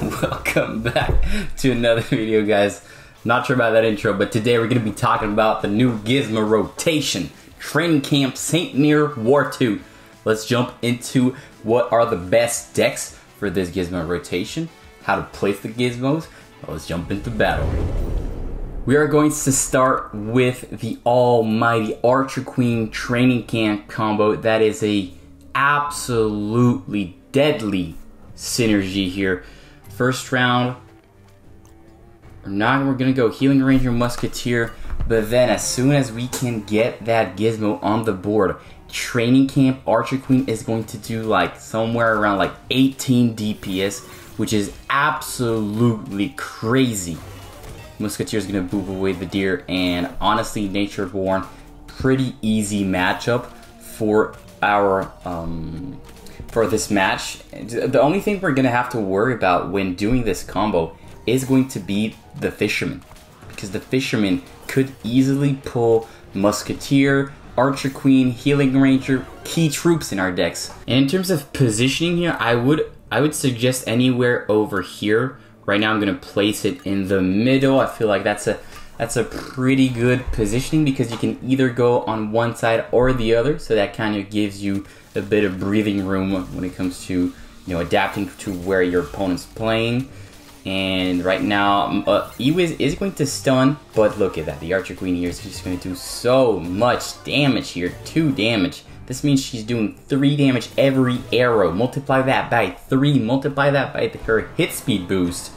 Welcome back to another video, guys. Not sure about that intro, but today we're going to be talking about the new Gizmo rotation, Training Camp St. Near War 2. Let's jump into what are the best decks for this Gizmo rotation, how to place the Gizmos. Let's jump into battle. We are going to start with the almighty Archer Queen Training Camp combo. That is a absolutely deadly synergy here. First round, we're gonna go Healing Ranger, Musketeer, but then as soon as we can get that Gizmo on the board, Training Camp Archer Queen is going to do like somewhere around like 18 DPS, which is absolutely crazy. Musketeer is gonna boop away the deer, and honestly, Nature's Born, pretty easy matchup for our for this match. The only thing we're gonna have to worry about when doing this combo is going to be the Fisherman, because the Fisherman could easily pull Musketeer, Archer Queen, Healing Ranger, key troops in our decks. And in terms of positioning here, I would suggest anywhere over here. Right now I'm gonna place it in the middle. I feel like that's a pretty good positioning because you can either go on one side or the other, so that kind of gives you a bit of breathing room when it comes to, adapting to where your opponent's playing. And right now, Ewiz is going to stun, but look at that. The Archer Queen here is just going to do so much damage here. 2 damage. This means she's doing 3 damage every arrow. Multiply that by 3. Multiply that by her hit speed boost.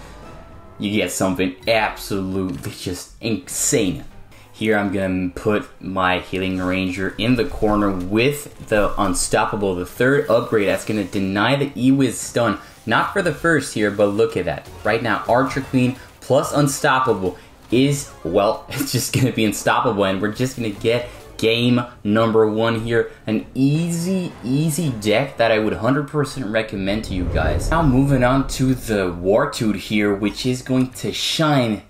You get something absolutely just insane. Here I'm going to put my Healing Ranger in the corner with the Unstoppable, the 3rd upgrade. That's going to deny the Ewiz stun. Not for the first here, but look at that. Right now, Archer Queen plus Unstoppable is, well, it's just going to be unstoppable, and we're just going to get game number 1 here. An easy deck that I would 100% recommend to you guys. Now moving on to the War Toot here, which is going to shine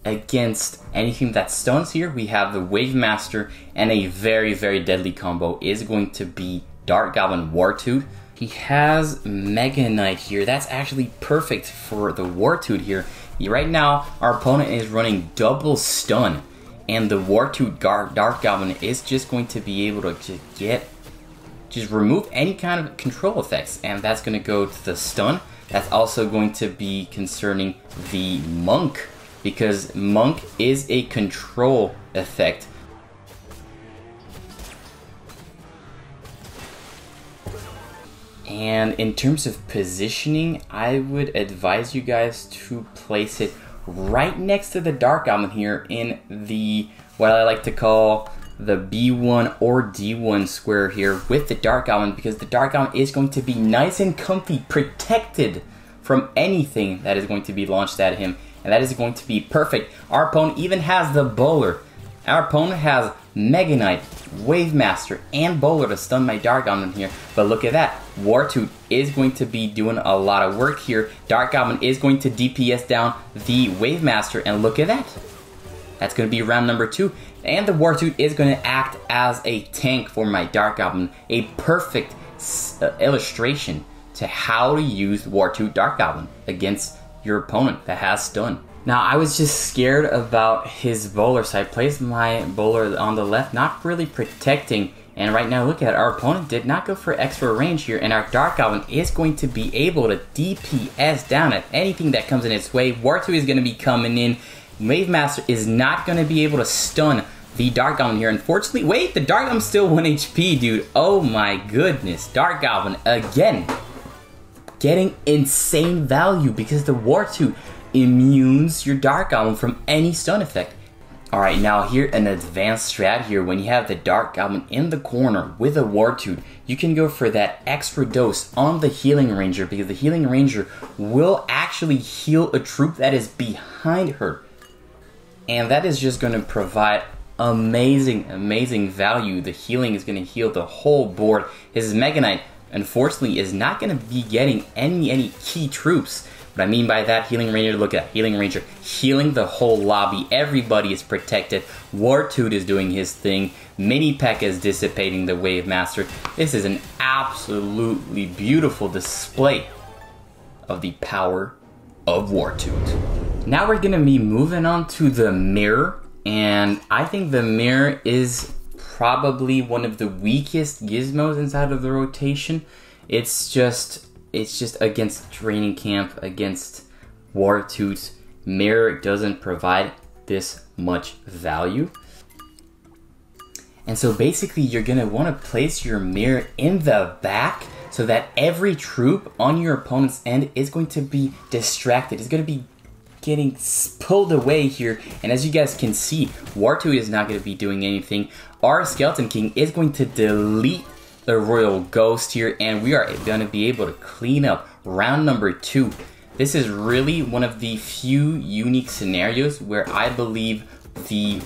against anything that stuns here. We have the Wave Master, and a very deadly combo is going to be Dark Goblin War Toot. He has Mega Knight here. That's actually perfect for the War Toot here. Right now, our opponent is running double stun, and the War Toot Dark Goblin is just going to be able to just remove any kind of control effects, and that's going to go to the stun. That's also going to be concerning the Monk, because Monk is a control effect. And in terms of positioning, I would advise you guys to place it right next to the Dark Goblin here in the, what I like to call the B1 or D1 square here with the Dark Goblin, because the Dark Goblin is going to be nice and comfy, protected from anything that is going to be launched at him, and that is going to be perfect. Our opponent even has the Bowler. Our opponent has Mega Knight, Wave Master, and Bowler to stun my Dark Goblin here. But look at that. War Toot is going to be doing a lot of work here. Dark Goblin is going to DPS down the Wave Master, and look at that. That's going to be round number 2. And the War Toot is going to act as a tank for my Dark Goblin. A perfect illustration to how to use War Toot Dark Goblin against your opponent that has stun. Now, I was just scared about his Bowler, so I placed my Bowler on the left, not really protecting. And right now, look at it, our opponent did not go for extra range here, and our Dark Goblin is going to be able to DPS down at anything that comes in its way. War Toot is going to be coming in. Wave Master is not going to be able to stun the Dark Goblin here. Unfortunately, wait, the Dark Goblin's still 1 HP, dude. Oh my goodness. Dark Goblin, again, getting insane value because the War Toot immunes your Dark Goblin from any stun effect. Alright, now here an advanced strat here. When you have the Dark Goblin in the corner with a War Toot, you can go for that extra dose on the Healing Ranger, because the Healing Ranger will actually heal a troop that is behind her. And that is just going to provide amazing value. The healing is going to heal the whole board. His Mega Knight, unfortunately, is not going to be getting any key troops. What I mean by that, Healing Ranger, look at that. Healing Ranger healing the whole lobby. Everybody is protected. War Toot is doing his thing. Mini Pekka is dissipating the Wave Master. This is an absolutely beautiful display of the power of Wartoot. Now we're gonna be moving on to the mirror, and I think the mirror is probably one of the weakest gizmos inside of the rotation. It's just against training camp, against Wartoot. Mirror doesn't provide this much value. And so basically you're gonna wanna place your mirror in the back so that every troop on your opponent's end is going to be distracted. It's gonna be getting pulled away here. And as you guys can see, Wartoot is not gonna be doing anything. Our Skeleton King is going to delete the Royal Ghost here, and we are gonna be able to clean up round number 2. This is really one of the few unique scenarios where I believe the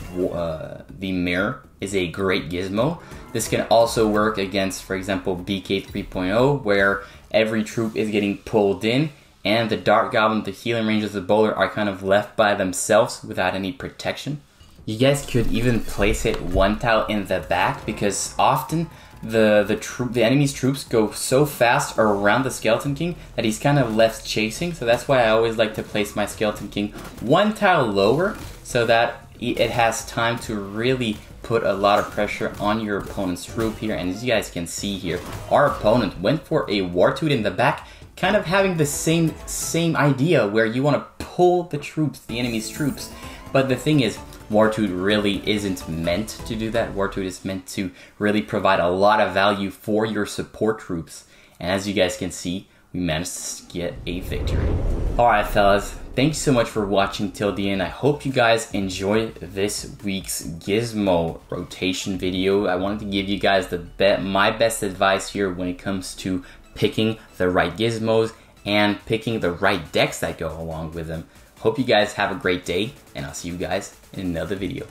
mirror is a great gizmo. This can also work against, for example, BK 3.0, where every troop is getting pulled in, and the Dark Goblin, the healing ranges, the bowler are kind of left by themselves without any protection. You guys could even place it 1 tile in the back, because often the enemy's troops go so fast around the Skeleton King that he's kind of left chasing. So that's why I always like to place my Skeleton King 1 tile lower, so that it has time to really put a lot of pressure on your opponent's troop here. And as you guys can see here, our opponent went for a Wartoot in the back, kind of having the same idea where you want to pull the troops, the enemy's troops. But the thing is, Wartoot really isn't meant to do that. Wartoot is meant to really provide a lot of value for your support troops. And as you guys can see, we managed to get a victory. Alright fellas, thank you so much for watching till the end. I hope you guys enjoyed this week's Gizmo rotation video. I wanted to give you guys my best advice here when it comes to picking the right gizmos and picking the right decks that go along with them. Hope you guys have a great day, and I'll see you guys in another video.